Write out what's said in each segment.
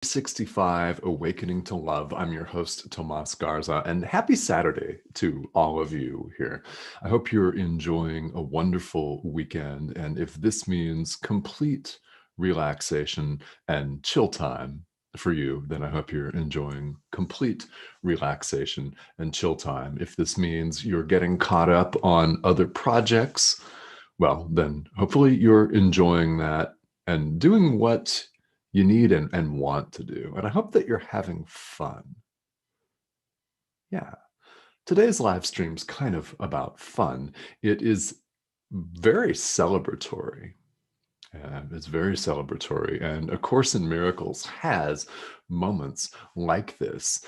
65 Awakening to Love. I'm your host, Tomás Garza, and happy Saturday to all of you here. I hope you're enjoying a wonderful weekend, and if this means complete relaxation and chill time for you, then I hope you're enjoying complete relaxation and chill time. If this means you're getting caught up on other projects, well, then hopefully you're enjoying that and doing what you need and want to do. And I hope that you're having fun. Yeah. Today's live stream's kind of about fun. It is very celebratory. It's very celebratory. And A Course in Miracles has moments like this.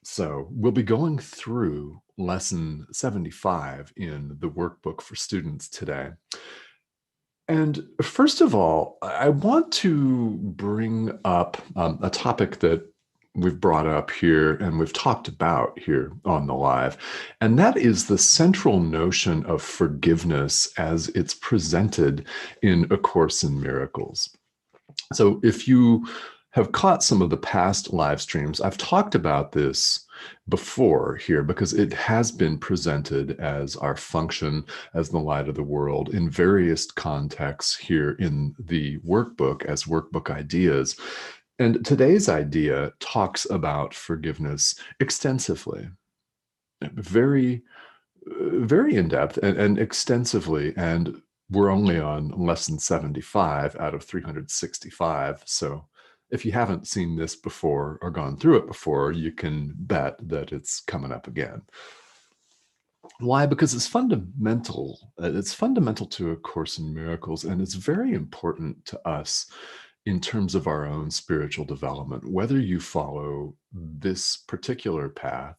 So we'll be going through lesson 75 in the workbook for students today. And first of all, I want to bring up a topic that we've brought up here and we've talked about here on the live, and that is the central notion of forgiveness as it's presented in A Course in Miracles. So if you have caught some of the past live streams, I've talked about this before here because it has been presented as our function as the light of the world in various contexts here in the workbook as workbook ideas. And today's idea talks about forgiveness extensively, very, very in depth and extensively. And we're only on lesson 75 out of 365. So if you haven't seen this before or gone through it before, you can bet that it's coming up again. Why? Because it's fundamental. It's fundamental to A Course in Miracles, and it's very important to us in terms of our own spiritual development, whether you follow this particular path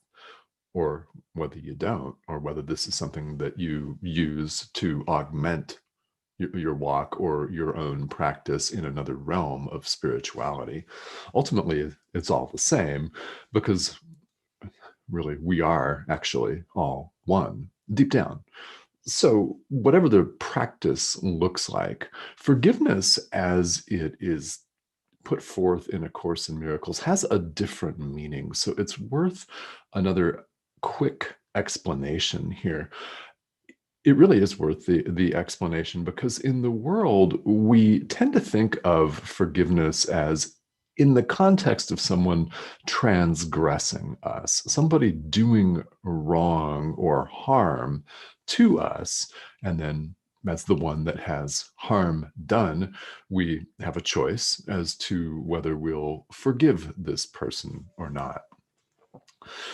or whether you don't, or whether this is something that you use to augment your walk or your own practice in another realm of spirituality. Ultimately, it's all the same because really we are actually all one deep down. So, whatever the practice looks like, forgiveness as it is put forth in A Course in Miracles has a different meaning. So, it's worth another quick explanation here. It really is worth the explanation because in the world, we tend to think of forgiveness as in the context of someone transgressing us, somebody doing wrong or harm to us. And then, as the one that has harm done, we have a choice as to whether we'll forgive this person or not.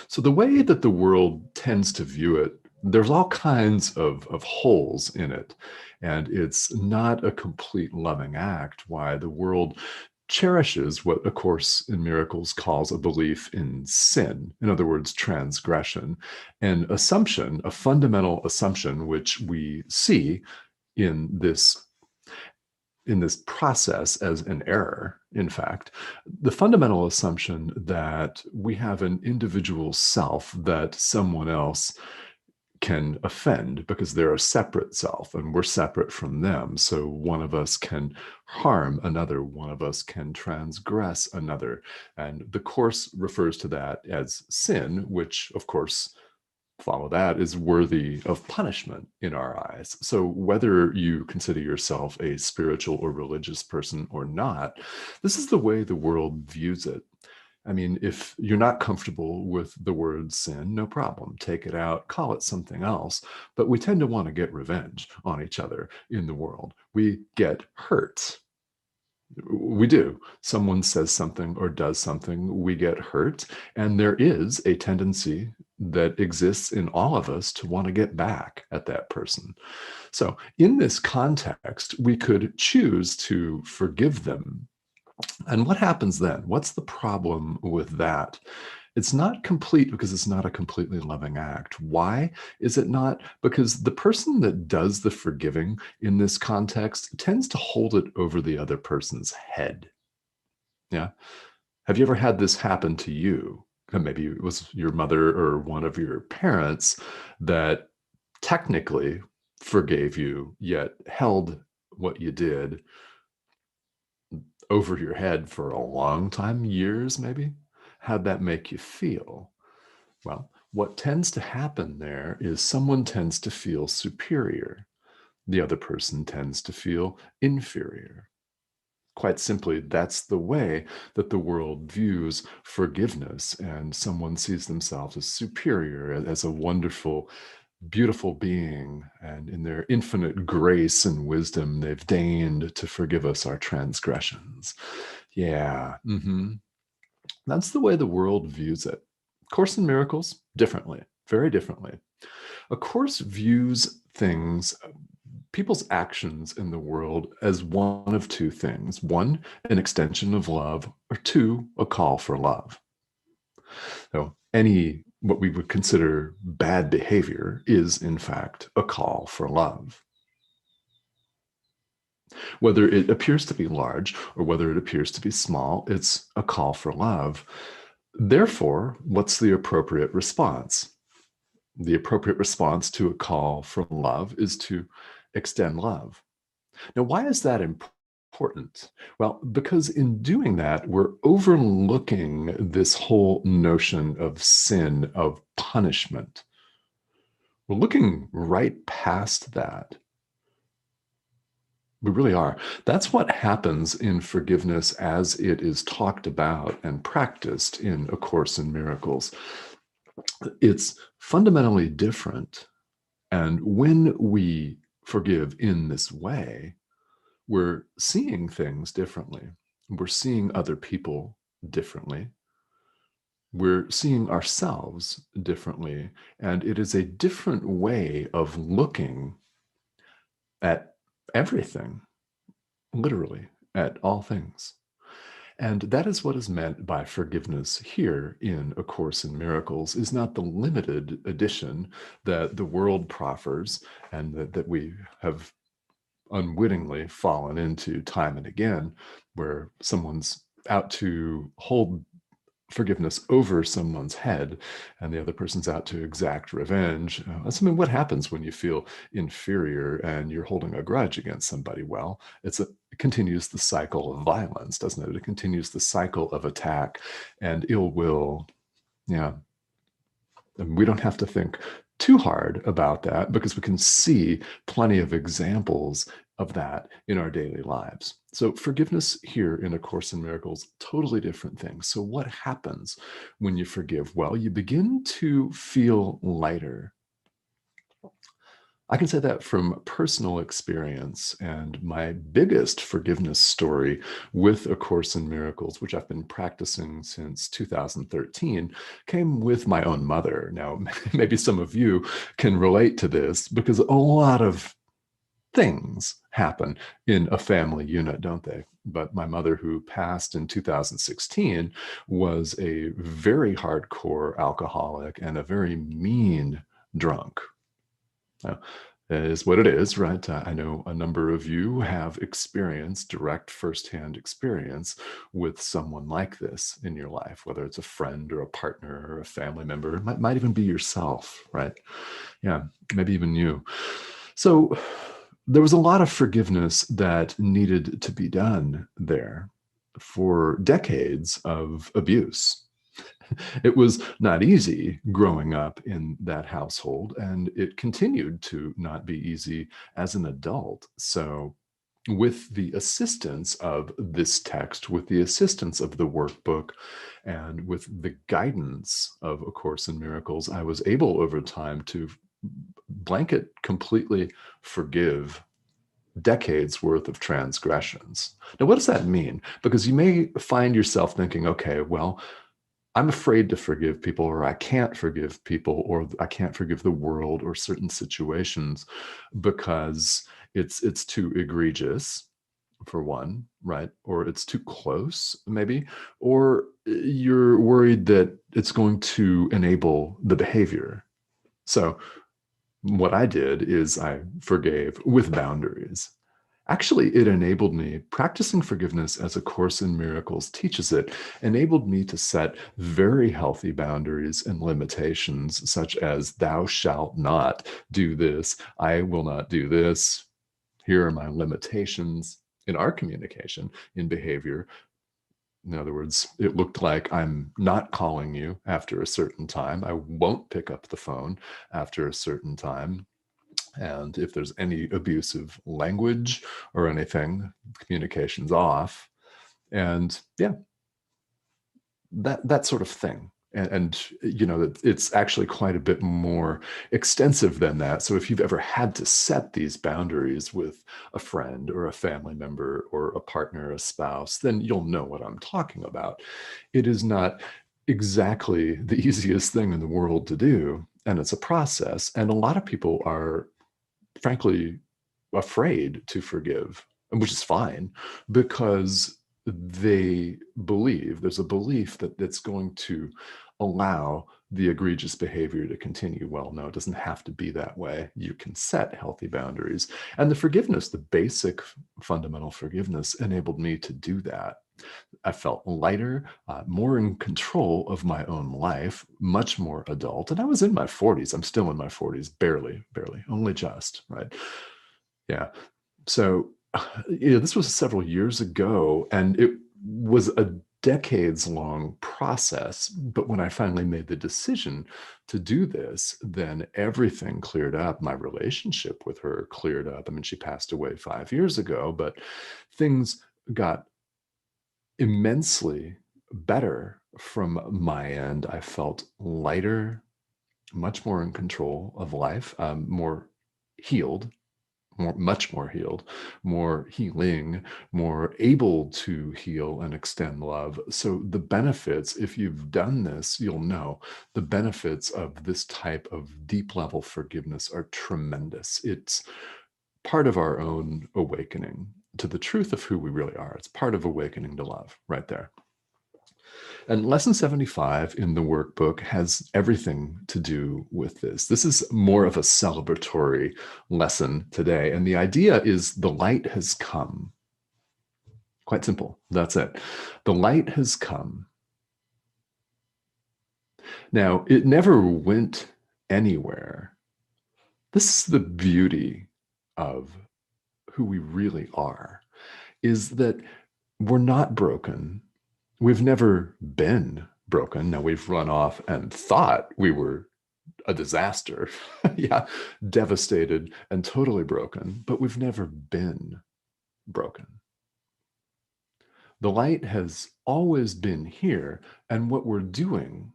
So the way that the world tends to view it, there's all kinds of holes in it. And it's not a complete loving act why the world cherishes what A Course in Miracles calls a belief in sin. In other words, transgression, an assumption, a fundamental assumption, which we see in this process as an error, in fact, the fundamental assumption that we have an individual self that someone else can offend because they're a separate self and we're separate from them. So one of us can harm another, one of us can transgress another. And the Course refers to that as sin, which, of course, follow that is worthy of punishment in our eyes. So whether you consider yourself a spiritual or religious person or not, this is the way the world views it. I mean, if you're not comfortable with the word sin, no problem. Take it out, call it something else. But we tend to want to get revenge on each other in the world. We get hurt. We do. Someone says something or does something, we get hurt. And there is a tendency that exists in all of us to want to get back at that person. So, in this context, we could choose to forgive them. And what happens then? What's the problem with that? It's not complete because it's not a completely loving act. Why is it not? Because the person that does the forgiving in this context tends to hold it over the other person's head. Yeah. Have you ever had this happen to you? Maybe it was your mother or one of your parents that technically forgave you, yet held what you did over your head for a long time, years maybe? How'd that make you feel? Well, what tends to happen there is someone tends to feel superior. The other person tends to feel inferior. Quite simply, that's the way that the world views forgiveness, and someone sees themselves as superior, as a wonderful, beautiful being, and in their infinite grace and wisdom, they've deigned to forgive us our transgressions. Yeah, that's the way the world views it. Course in Miracles, differently, very differently. A Course views things, people's actions in the world, as one of two things. One, an extension of love, or two, a call for love. So any what we would consider bad behavior is, in fact, a call for love. Whether it appears to be large or whether it appears to be small, it's a call for love. Therefore, what's the appropriate response? The appropriate response to a call for love is to extend love. Now, why is that important? Well, because in doing that, we're overlooking this whole notion of sin, of punishment. We're looking right past that. We really are. That's what happens in forgiveness as it is talked about and practiced in A Course in Miracles. It's fundamentally different. And when we forgive in this way, we're seeing things differently. We're seeing other people differently. We're seeing ourselves differently. And it is a different way of looking at everything, literally, at all things. And that is what is meant by forgiveness here in A Course in Miracles, is not the limited edition that the world proffers and that we have unwittingly fallen into time and again, where someone's out to hold forgiveness over someone's head and the other person's out to exact revenge. What happens when you feel inferior and you're holding a grudge against somebody? Well, it continues the cycle of violence, doesn't it? It continues the cycle of attack and ill will. Yeah. And we don't have to think too hard about that because we can see plenty of examples of that in our daily lives. So forgiveness here in A Course in Miracles, totally different thing. So what happens when you forgive? Well, you begin to feel lighter. I can say that from personal experience, and my biggest forgiveness story with A Course in Miracles, which I've been practicing since 2013, came with my own mother. Now, maybe some of you can relate to this because a lot of things happen in a family unit, don't they? But my mother, who passed in 2016, was a very hardcore alcoholic and a very mean drunk. Now, it is what it is, right? I know a number of you have experienced, direct firsthand experience with someone like this in your life, whether it's a friend or a partner or a family member. It might even be yourself, right? Yeah, maybe even you. So there was a lot of forgiveness that needed to be done there for decades of abuse. It was not easy growing up in that household, and it continued to not be easy as an adult. So, with the assistance of this text, with the assistance of the workbook, and with the guidance of A Course in Miracles, I was able over time to blanket completely forgive decades worth of transgressions. Now, what does that mean? Because you may find yourself thinking, okay, well, I'm afraid to forgive people, or I can't forgive people, or I can't forgive the world or certain situations because it's too egregious, for one, right? Or it's too close, maybe, or you're worried that it's going to enable the behavior. So what I did is I forgave with boundaries. Actually, it enabled me, practicing forgiveness as A Course in Miracles teaches it, enabled me to set very healthy boundaries and limitations, such as, thou shalt not do this, I will not do this, here are my limitations. in our communication, in behavior. In other words, it looked like I'm not calling you after a certain time. I won't pick up the phone after a certain time. And if there's any abusive language or anything, communication's off. And yeah, that sort of thing. And you know, it's actually quite a bit more extensive than that. So if you've ever had to set these boundaries with a friend or a family member or a partner, a spouse, then you'll know what I'm talking about. It is not exactly the easiest thing in the world to do, and it's a process. And a lot of people are, frankly, afraid to forgive, which is fine, because they believe there's a belief that it's going to allow the egregious behavior to continue. Well, no, it doesn't have to be that way. You can set healthy boundaries. And the forgiveness, the basic fundamental forgiveness, enabled me to do that. I felt lighter, more in control of my own life, much more adult. And I was in my 40s. I'm still in my 40s, barely, only just, right? Yeah. So, this was several years ago, and it was a decades-long process. But when I finally made the decision to do this, then everything cleared up. My relationship with her cleared up. I mean, she passed away 5 years ago, but things got immensely better from my end. I felt lighter, much more in control of life, more healed, much more healed, more healing, more able to heal and extend love. So the benefits, if you've done this, you'll know the benefits of this type of deep level forgiveness are tremendous. It's part of our own awakening to the truth of who we really are. It's part of awakening to love right there. And lesson 75 in the workbook has everything to do with this. This is more of a celebratory lesson today. And the idea is the light has come. Quite simple. That's it. The light has come. Now, it never went anywhere. This is the beauty of who we really are, is that we're not broken. We've never been broken. Now, we've run off and thought we were a disaster. Yeah, devastated and totally broken, but we've never been broken. The light has always been here, and what we're doing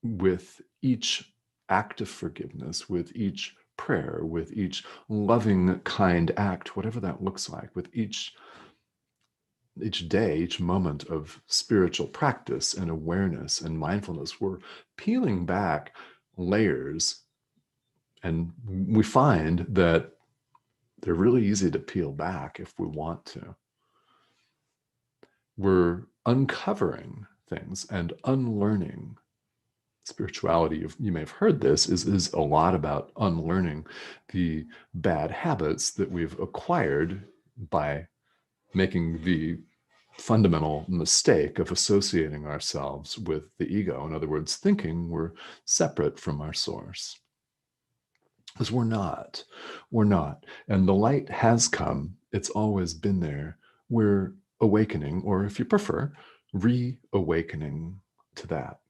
with each act of forgiveness, with each prayer, with each loving, kind act, whatever that looks like, with each day, each moment of spiritual practice and awareness and mindfulness, we're peeling back layers, and we find that they're really easy to peel back if we want to. We're uncovering things and unlearning. Spirituality, you may have heard this, is a lot about unlearning the bad habits that we've acquired by making the fundamental mistake of associating ourselves with the ego. In other words, thinking we're separate from our source. Because we're not. We're not. And the light has come. It's always been there. We're awakening, or if you prefer, reawakening to that.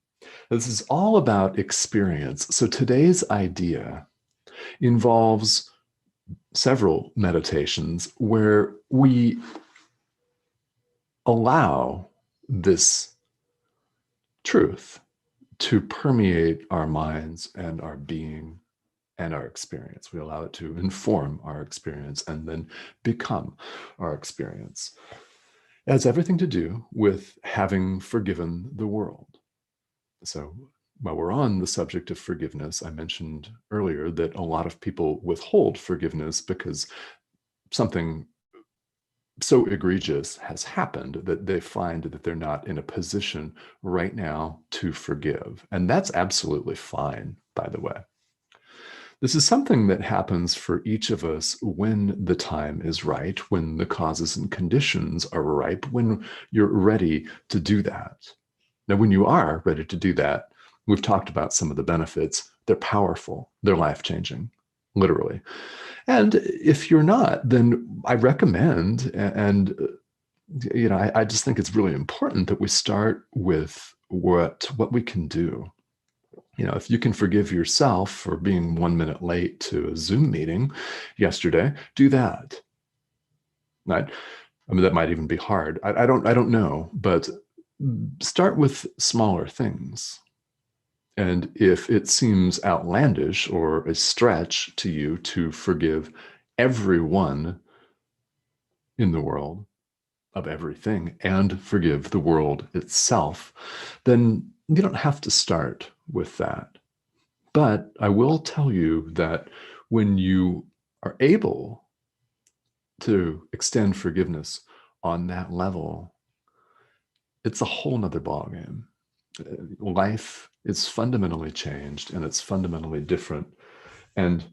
This is all about experience. So today's idea involves several meditations where we allow this truth to permeate our minds and our being and our experience. We allow it to inform our experience and then become our experience. It has everything to do with having forgiven the world. So while we're on the subject of forgiveness, I mentioned earlier that a lot of people withhold forgiveness because something so egregious has happened that they find that they're not in a position right now to forgive. And that's absolutely fine, by the way. This is something that happens for each of us when the time is right, when the causes and conditions are ripe, when you're ready to do that. Now, when you are ready to do that, we've talked about some of the benefits. They're powerful. They're life-changing. literally. And if you're not, then I recommend, and I just think it's really important that we start with what we can do. If you can forgive yourself for being 1 minute late to a Zoom meeting yesterday, do that. Right? I mean, that might even be hard. I don't know, but start with smaller things. And if it seems outlandish or a stretch to you to forgive everyone in the world of everything and forgive the world itself, then you don't have to start with that. But I will tell you that when you are able to extend forgiveness on that level, it's a whole nother ballgame. Life is fundamentally changed and it's fundamentally different, and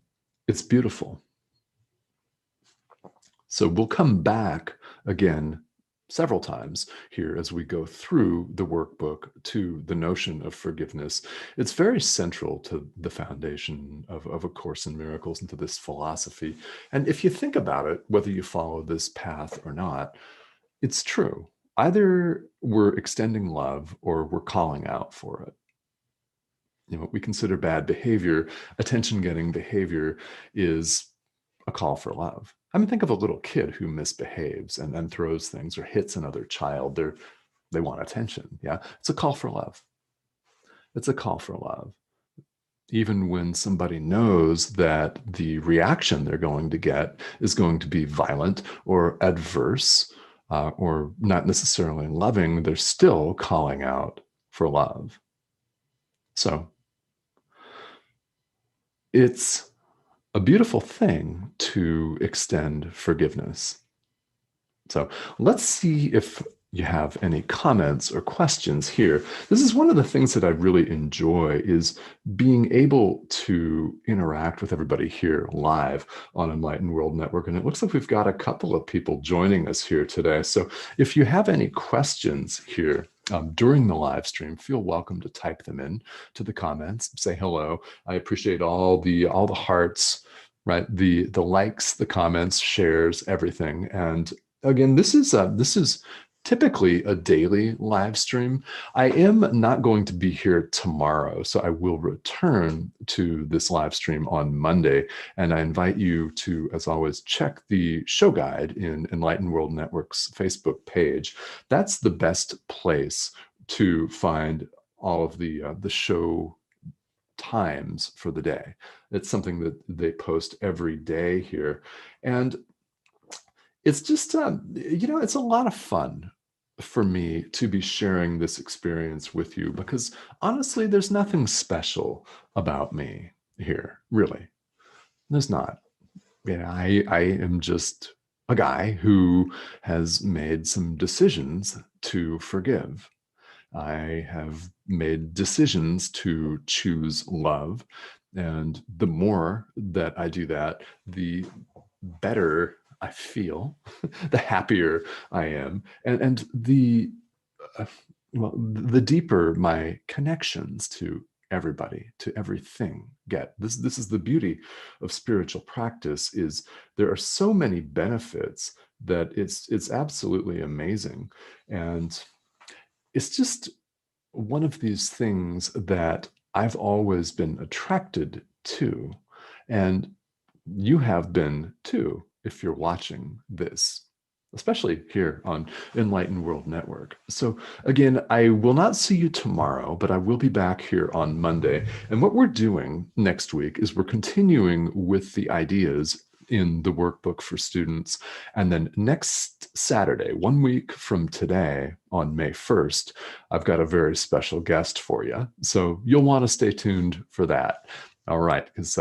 it's beautiful. So we'll come back again several times here as we go through the workbook to the notion of forgiveness. It's very central to the foundation of A Course in Miracles and to this philosophy. And if you think about it, whether you follow this path or not, it's true. Either we're extending love or we're calling out for it. What we consider bad behavior, attention-getting behavior, is a call for love. I mean, think of a little kid who misbehaves and then throws things or hits another child. They want attention. Yeah, it's a call for love. It's a call for love. Even when somebody knows that the reaction they're going to get is going to be violent or adverse or not necessarily loving, they're still calling out for love. So it's a beautiful thing to extend forgiveness. So let's see if you have any comments or questions here. This is one of the things that I really enjoy, is being able to interact with everybody here live on Enlightened World Network. And it looks like we've got a couple of people joining us here today. So if you have any questions here during the live stream, feel welcome to type them in to the comments, say hello. I appreciate all the hearts, right? The likes, the comments, shares, everything. And again, this is typically a daily live stream. I am not going to be here tomorrow, so I will return to this live stream on Monday. And I invite you to, as always, check the show guide in Enlightened World Network's Facebook page. That's the best place to find all of the show times for the day. It's something that they post every day here. And it's just, it's a lot of fun for me to be sharing this experience with you, because honestly, there's nothing special about me here, really. There's not. I am just a guy who has made some decisions to forgive. I have made decisions to choose love. And the more that I do that, the better I feel, the happier I am, and the the deeper my connections to everybody, to everything get. This is the beauty of spiritual practice, is there are so many benefits that it's absolutely amazing. And it's just one of these things that I've always been attracted to. And you have been too, if you're watching this, especially here on Enlightened World Network. So again, I will not see you tomorrow, but I will be back here on Monday. And what we're doing next week is we're continuing with the ideas in the workbook for students. And then next Saturday, 1 week from today, on May 1st, I've got a very special guest for you. So you'll want to stay tuned for that. All right, because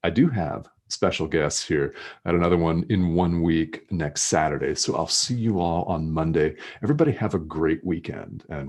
I do have special guests here at another one in 1 week next Saturday. So I'll see you all on Monday. Everybody have a great weekend, and